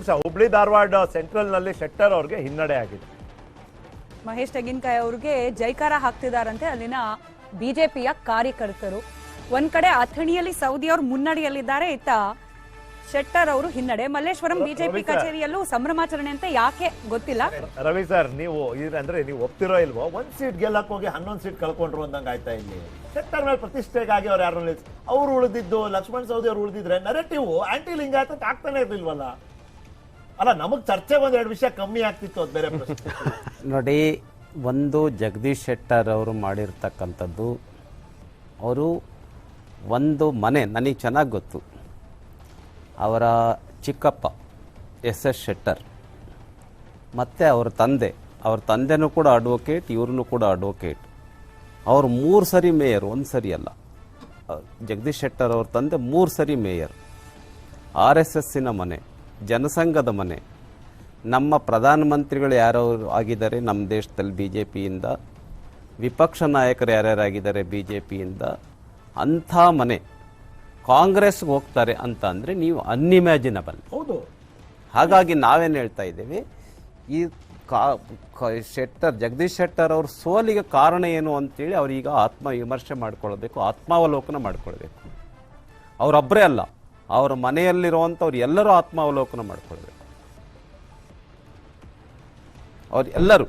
ನಿಮಿಷ. ಹುಬ್ಳಿ ಧಾರವಾಡ ಸೆಂಟ್ರಲ್ ನಲ್ಲಿ ಶೆಟ್ಟರ್ ಅವ್ರಿಗೆ ಹಿನ್ನಡೆ ಆಗಿದೆ. ಮಹೇಶ್ ತೆಂಗಿನಕಾಯಿ ಅವ್ರಿಗೆ ಜೈಕಾರ ಹಾಕ್ತಿದಾರಂತೆ ಅಲ್ಲಿನ ಬಿಜೆಪಿಯ ಕಾರ್ಯಕರ್ತರು. ಒಂದ್ ಕಡೆ ಅಥಣಿಯಲ್ಲಿ ಸೌದಿ ಅವರು ಮುನ್ನಡೆಯಲ್ಲಿದ್ದಾರೆ, ಇತ್ತ ಶೆಟ್ಟರ್ ಅವರು ಹಿನ್ನಡೆ. ಮಲ್ಲೇಶ್ವರಂ ಬಿಜೆಪಿ ಕಚೇರಿಯಲ್ಲೂ ಸಂಭ್ರಮಾಚರಣೆ ಅಂತ ಯಾಕೆ ಗೊತ್ತಿಲ್ಲ. ರವಿ ಸರ್, ನೀವು ಅಂದ್ರೆ ನೀವು ಒಪ್ತಿರೋ ಇಲ್ವೋ, 1 ಸೀಟ್ ಗೆಲ್ಲಕ್ ಹೋಗಿ 11 ಸೀಟ್ ಕಳ್ಕೊಂಡ್ರು ಅಂದಂಗ ಆಯ್ತಾ ಇಲ್ಲಿ. ಶೆಟ್ಟರ್ ಮೇಲೆ ಪ್ರತಿಷ್ಠೆಗಾಗಿ ಅವ್ರು ಯಾರು ಅವ್ರು ಉಳಿದಿದ್ದು, ಲಕ್ಷ್ಮಣ್ ಸವದಿ ಅವ್ರು ಉಳಿದಿದ್ರೆ ನರೇಟಿವ್ ಆಂಟಿ ಲಿಂಗಾಯತ್ ಅಂತ ಆಗ್ತಾನೆ ಇರ್ಲಿಲ್ವಲ್ಲ. ಅಲ್ಲ, ನಮಗ್ ಚರ್ಚೆಗೆ ಒಂದೆರಡು ವಿಷಯ ಕಮ್ಮಿ ಆಗ್ತಿತ್ತು, ಅದು ಬೇರೆ ಪ್ರಶ್ನೆ. ನೋಡಿ, ಒಂದು ಜಗದೀಶ್ ಶೆಟ್ಟರ್ ಅವರು ಮಾಡಿರ್ತಕ್ಕಂಥದ್ದು, ಅವರು ಒಂದು ಮನೆ ನನಗೆ ಚೆನ್ನಾಗಿ ಗೊತ್ತು. ಅವರ ಚಿಕ್ಕಪ್ಪ ಎಸ್ ಶೆಟ್ಟರ್ ಮತ್ತು ಅವ್ರ ತಂದೆನೂ ಕೂಡ ಅಡ್ವೊಕೇಟ್, ಇವ್ರನ್ನೂ ಕೂಡ ಅಡ್ವೊಕೇಟ್. ಅವರು 3 ಸರಿ ಮೇಯರ್, 1 ಸರಿ ಅಲ್ಲ. ಜಗದೀಶ್ ಶೆಟ್ಟರ್ ಅವ್ರ ತಂದೆ 3 ಸರಿ ಮೇಯರ್. RSSನ ಮನೆ, ಜನಸಂಘದ ಮನೆ. ನಮ್ಮ ಪ್ರಧಾನಮಂತ್ರಿಗಳು ಯಾರ್ಯಾರು ಆಗಿದ್ದಾರೆ ನಮ್ಮ ದೇಶದಲ್ಲಿ ಬಿ ಜೆ ಪಿಯಿಂದ, ವಿಪಕ್ಷ ನಾಯಕರು ಯಾರ್ಯಾರಾಗಿದ್ದಾರೆ ಬಿ ಜೆ ಪಿಯಿಂದ, ಅಂಥ ಮನೆ ಕಾಂಗ್ರೆಸ್ಗೆ ಹೋಗ್ತಾರೆ ಅಂತ ಅಂದರೆ ನೀವು ಅನ್ಇಮ್ಯಾಜಿನಬಲ್. ಹೌದು. ಹಾಗಾಗಿ ನಾವೇನು ಹೇಳ್ತಾ ಇದ್ದೀವಿ, ಈ ಜಗದೀಶ್ ಶೆಟ್ಟರ್ ಅವ್ರ ಸೋಲಿಗೆ ಕಾರಣ ಏನು ಅಂತೇಳಿ ಅವ್ರೀಗ ವಿಮರ್ಶೆ ಮಾಡ್ಕೊಳ್ಬೇಕು, ಆತ್ಮಾವಲೋಕನ ಮಾಡ್ಕೊಳ್ಬೇಕು. ಅವರೊಬ್ಬರೇ ಅಲ್ಲ, ಅವರ ಮನೆಯಲ್ಲಿರುವಂಥವ್ರು ಎಲ್ಲರೂ ಆತ್ಮಾವಲೋಕನ ಮಾಡ್ಕೊಳ್ಬೇಕು. ಅವ್ರು ಎಲ್ಲರೂ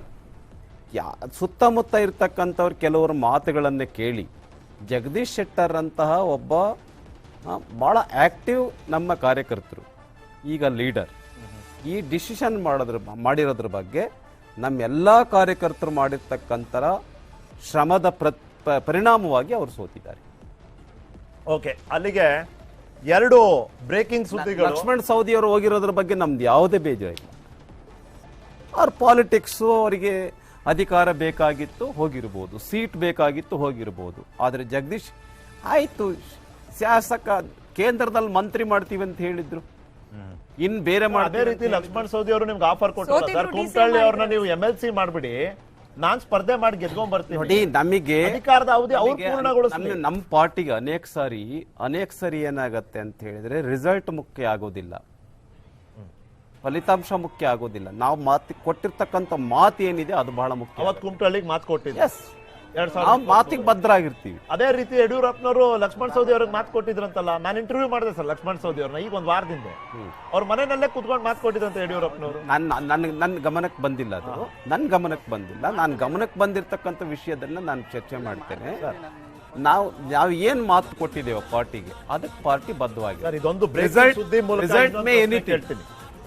ಸುತ್ತಮುತ್ತ ಇರ್ತಕ್ಕಂಥವ್ರು ಕೆಲವರ ಮಾತುಗಳನ್ನು ಕೇಳಿ, ಜಗದೀಶ್ ಶೆಟ್ಟರ್ ಅಂತಹ ಒಬ್ಬ ಭಾಳ ಆ್ಯಕ್ಟಿವ್ ನಮ್ಮ ಕಾರ್ಯಕರ್ತರು, ಈಗ ಲೀಡರ್, ಈ ಡಿಸಿಷನ್ ಮಾಡಿರೋದ್ರ ಬಗ್ಗೆ ನಮ್ಮೆಲ್ಲ ಕಾರ್ಯಕರ್ತರು ಮಾಡಿರ್ತಕ್ಕಂಥ ಶ್ರಮದ ಪರಿಣಾಮವಾಗಿ ಅವರು ಸೋತಿದ್ದಾರೆ. ಓಕೆ, ಅಲ್ಲಿಗೆ 2 ಬ್ರೇಕಿಂಗ್ ಸುದ್ದಿಗಳು. ಲಕ್ಷ್ಮಣ್ ಸವದಿ ಅವರು ಹೋಗಿರೋದ್ರ ಬಗ್ಗೆ ನಮ್ದು ಯಾವುದೇ ಬೇಜಾರಿಲ್ಲ. ಅವ್ರ ಪಾಲಿಟಿಕ್ಸು, ಅವರಿಗೆ ಅಧಿಕಾರ ಬೇಕಾಗಿತ್ತು ಹೋಗಿರ್ಬೋದು, ಸೀಟ್ ಬೇಕಾಗಿತ್ತು ಹೋಗಿರ್ಬೋದು. ಆದರೆ ಜಗದೀಶ್ ಆಯಿತು, ಶಾಸಕ ಕೇಂದ್ರದಲ್ಲಿ ಮಂತ್ರಿ ಮಾಡ್ತೀವಿ ಅಂತ ಹೇಳಿದ್ರು, ಇನ್ ಬೇರೆ ಅದೇ ರೀತಿ ಲಕ್ಷ್ಮಣ್ ಸವದಿ ಅವರು ನಿಮ್ಗೆ ಆಫರ್ ಕೊಟ್ಟರು, ಸರ್ ಕುಮಟಳ್ಳಿ ಅವ್ರನ್ನ ನೀವು MLC ಮಾಡ್ಬಿಡಿ, ನಾನ್ ಸ್ಪರ್ಧೆ ಮಾಡಿ ಗೆದ್ಕೊಂಡ್ ಬರ್ತೀನಿ. ನೋಡಿ, ನಮಗೆ ಅಧಿಕಾರದ ಅವಧಿ ಅವ್ರು ಪೂರ್ಣಗೊಳಿಸ್ಲಿ. ನಮ್ಮ ಪಾರ್ಟಿಗೆ ಅನೇಕ ಸರಿ ಏನಾಗತ್ತೆ ಅಂತ ಹೇಳಿದ್ರೆ, ರಿಸಲ್ಟ್ ಮುಖ್ಯ ಆಗೋದಿಲ್ಲ, ಫಲಿತಾಂಶ ಮುಖ್ಯ ಆಗೋದಿಲ್ಲ. ನಾವು ಕೊಟ್ಟಿರ್ತಕ್ಕಂಥ ಮಾತು ಏನಿದೆ ಅದು ಬಹಳ ಮುಖ್ಯ. ಅವತ್ತು ಕುಮಟಳ್ಳಿಗೆ ಮಾತು ಕೊಟ್ಟಿದ್ದೆ, ಮಾತಿಗೆ ಬದ್ಧರಾಗಿರ್ತೀವಿ. ಅದೇ ರೀತಿ ಯಡಿಯೂರಪ್ಪನವರು ಲಕ್ಷ್ಮಣ್ ಸವದಿ ಅವ್ರಿಗೆ ಮಾತು ಕೊಟ್ಟಿದ್ರಂತಲ್ಲ. ನಾನು ಇಂಟರ್ವ್ಯೂ ಮಾಡಿದೆ ಸರ್ ಲಕ್ಷ್ಮಣ್ ಸವದಿ ಅವ್ರನ್ನ ಈಗ 1 ವಾರದಿಂದ. ಅವ್ರ ಮನೆಯಲ್ಲೇ ಕುತ್ಕೊಂಡು ಮಾತು ಕೊಟ್ಟಿದ್ರಂತ ಯಡಿಯೂರಪ್ಪನವರು. ನನ್ನ ಗಮನಕ್ಕೆ ಬಂದಿಲ್ಲ, ಅದು ನನ್ನ ಗಮನಕ್ಕೆ ಬಂದಿಲ್ಲ. ನಾನು ಗಮನಕ್ಕೆ ಬಂದಿರತಕ್ಕಂಥ ವಿಷಯದನ್ನ ನಾನು ಚರ್ಚೆ ಮಾಡ್ತೇನೆ. ನಾವು ಏನ್ ಮಾತು ಕೊಟ್ಟಿದ್ದೇವೆ ಪಾರ್ಟಿಗೆ, ಅದಕ್ಕೆ ಪಾರ್ಟಿ ಬದ್ಧವಾಗಿದೆ. ಇದೊಂದು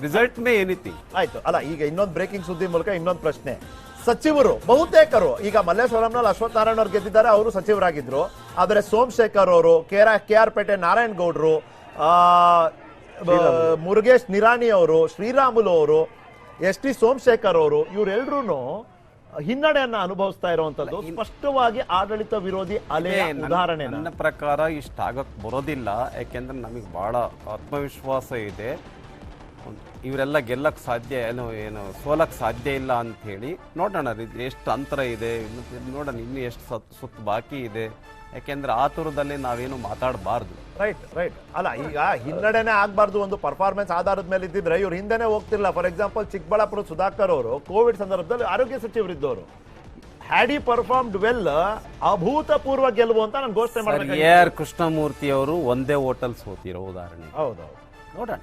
ರಿಸಲ್ಟ್ ಮೇ ಎನಿಥಿಂಗ್. ಆಯ್ತು. ಅಲ್ಲ, ಈಗ ಇನ್ನೊಂದು ಬ್ರೇಕಿಂಗ್ ಸುದ್ದಿ ಮೂಲಕ ಇನ್ನೊಂದು ಪ್ರಶ್ನೆ. ಸಚಿವರು ಬಹುತೇಕರು ಈಗ ಮಲ್ಲೇಶ್ವರಂನಲ್ಲಿ ಅಶ್ವತ್ಥನಾರಾಯಣ ಅವ್ರು ಗೆದ್ದಿದ್ದಾರೆ, ಅವರು ಸಚಿವರಾಗಿದ್ರು. ಆದರೆ ಸೋಮಶೇಖರ್ ಅವರು, KR ಪೇಟೆ ನಾರಾಯಣ್ ಗೌಡ್ರು, ಮುರುಗೇಶ್ ನಿರಾಣಿ ಅವರು, ಶ್ರೀರಾಮುಲು ಅವರು, ST ಸೋಮಶೇಖರ್ ಅವರು, ಇವರೆಲ್ಲರೂ ಹಿನ್ನಡೆಯನ್ನ ಅನುಭವಿಸ್ತಾ ಇರುವಂತದ್ದು ಸ್ಪಷ್ಟವಾಗಿ ಆಡಳಿತ ವಿರೋಧಿ ಅಲೆಯ ಉದಾಹರಣೆ. ನನ್ನ ಪ್ರಕಾರ ಇಷ್ಟಾಗಕ್ ಬರೋದಿಲ್ಲ, ಯಾಕೆಂದ್ರೆ ನಮಗೆ ಬಹಳ ಆತ್ಮವಿಶ್ವಾಸ ಇದೆ. ಇವರೆಲ್ಲ ಗೆಲ್ಲಕ್ ಸಾಧ್ಯ ಏನು ಸೋಲಕ್ ಸಾಧ್ಯ ಇಲ್ಲ ಅಂತ ಹೇಳಿ ನೋಡೋಣ. ಎಷ್ಟು ಅಂತರ ಇದೆ ನೋಡೋಣ, ಇನ್ನು ಎಷ್ಟು ಸುತ್ತು ಬಾಕಿ ಇದೆ. ಯಾಕೆಂದ್ರೆ ಆತುರದಲ್ಲಿ ನಾವೇನು ಮಾತಾಡಬಾರ್ದು. ರೈಟ್. ಅಲ್ಲ, ಈಗ ಹಿನ್ನಡೆನೇ ಆಗ್ಬಾರ್ದು, ಒಂದು ಪರ್ಫಾರ್ಮೆನ್ಸ್ ಆಧಾರದ ಮೇಲೆ ಇದ್ದಿದ್ರೆ ಇವ್ರು ಹಿಂದೆನೆ ಹೋಗ್ತಿರ್ಲಿಲ್ಲ. ಫಾರ್ ಎಕ್ಸಾಂಪಲ್, ಚಿಕ್ಕಬಳ್ಳಾಪುರ ಸುಧಾಕರ್ ಅವರು ಕೋವಿಡ್ ಸಂದರ್ಭದಲ್ಲಿ ಆರೋಗ್ಯ ಸಚಿವರಿದ್ದವರು. ಹ್ಯಾಡ್ ಈ ಪರ್ಫಾರ್ಮ್ಡ್ ವೆಲ್, ಅಭೂತಪೂರ್ವ ಗೆಲುವು ಅಂತ ನಾನು ಘೋಷಣೆ ಮಾಡಿದೆ. AR ಕೃಷ್ಣಮೂರ್ತಿ ಅವರು ಒಂದೇ ಹೋಟೆಲ್ ಸೋತಿರೋ ಉದಾಹರಣೆ. ಹೌದೌದು, ನೋಡೋಣ.